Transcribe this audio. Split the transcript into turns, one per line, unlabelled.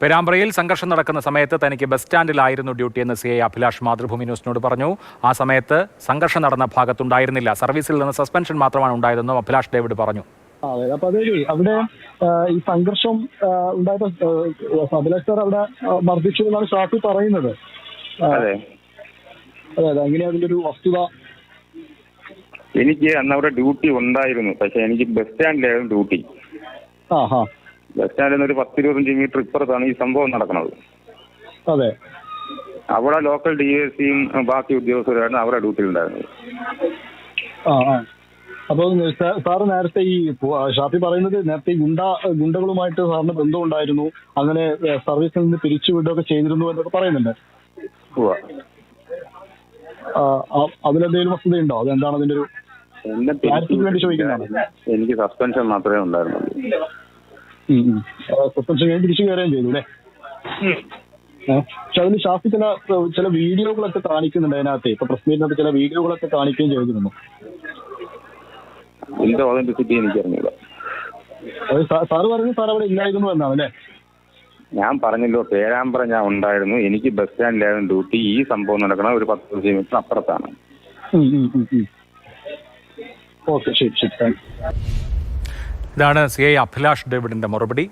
പേരാമ്പ്രയിൽ സംഘർഷം നടക്കുന്ന സമയത്ത് തനിക്ക് ബസ് സ്റ്റാൻഡിലായിരുന്നു ഡ്യൂട്ടിയെന്ന് CI അഭിലാഷ് മാതൃഭൂമി ന്യൂസിനോട് പറഞ്ഞു. ആ സമയത്ത് സംഘർഷം നടന്ന ഭാഗത്തുണ്ടായിരുന്നില്ല. സർവീസിൽ നിന്ന് സസ്പെൻഷൻ മാത്രമാണ് ഉണ്ടായതെന്നും അഭിലാഷ് ഡേവിഡ് പറഞ്ഞു.
അതെ, അപ്പൊ അതെ അവിടെ ഈ സംഘർഷം ഉണ്ടായപ്പോ അഭിലാഷ് സാർ അവിടെ മർദ്ദിച്ചു എന്നാണ് ഷാഫി പറയുന്നത്.
അതെ
അതെ അതെ, എങ്ങനെയാ അതിന്റെ ഒരു വസ്തുത?
എനിക്ക് അന്ന് അവിടെ ഡ്യൂട്ടി ഉണ്ടായിരുന്നു, പക്ഷെ എനിക്ക് ബസ് സ്റ്റാൻഡിലായിരുന്നു ഡ്യൂട്ടി. ബസ് സ്റ്റാൻഡിൽ നിന്ന് ഒരു 10-25 മീറ്റർ ഇപ്പുറത്താണ് ഈ സംഭവം നടക്കുന്നത്.
അതെ,
അവിടെ ലോക്കൽ DSCയും ബാക്കി ഉദ്യോഗസ്ഥരായിരുന്നു അവിടെ ഡ്യൂട്ടിയിലുണ്ടായിരുന്നത്.
അപ്പൊ സാറ് നേരത്തെ ഈ ഷാഫി പറയുന്നത് നേരത്തെ ഗുണ്ടകളുമായിട്ട് സാറിന് ബന്ധമുണ്ടായിരുന്നു, അങ്ങനെ സർവീസിൽ നിന്ന് പിരിച്ചുവിടുകയൊക്കെ ചെയ്തിരുന്നു എന്നൊക്കെ പറയുന്നുണ്ട്. അതിലെന്തെങ്കിലും വസ്തുതയുണ്ടോ? അതെന്താണ് അതിന്റെ ഒരു ക്ലാരിറ്റിക്ക് വേണ്ടി ചോദിക്കുന്നതാണ്.
എനിക്ക് സസ്പെൻഷൻ മാത്രമേ ഉണ്ടായിരുന്നുള്ളൂ.
സസ്പെൻഷൻ കഴിഞ്ഞ് തിരിച്ചു കയറുകയും ചെയ്തു അല്ലേ? പക്ഷെ അതിന് ഷാഫി ചില വീഡിയോകളൊക്കെ കാണിക്കുന്നുണ്ട് അതിനകത്ത്. ഇപ്പൊ പ്രസ് മീറ്റിനകത്ത് ചില വീഡിയോകളൊക്കെ കാണിക്കുകയും ചെയ്തിരുന്നു.
എന്തോ അതിന്റെ സ്ഥിതി എനിക്കറിഞ്ഞില്ല.
സാറ് പറഞ്ഞു സാർ അവിടെ ഇല്ലായിരുന്നു എന്നാണ് അല്ലേ?
ഞാൻ പറഞ്ഞല്ലോ, പേരാമ്പ്ര ഞാൻ ഉണ്ടായിരുന്നു, എനിക്ക് ബസ് സ്റ്റാൻഡിലായിരുന്നു ഡ്യൂട്ടി. ഈ സംഭവം നടക്കണം ഒരു 10-15 മീറ്റർ അപ്പുറത്താണ്.
ഓക്കെ, ശരി ശരി.
ഇതാണ് CI അഭിലാഷ് ഡേവിഡിന്റെ മറുപടി.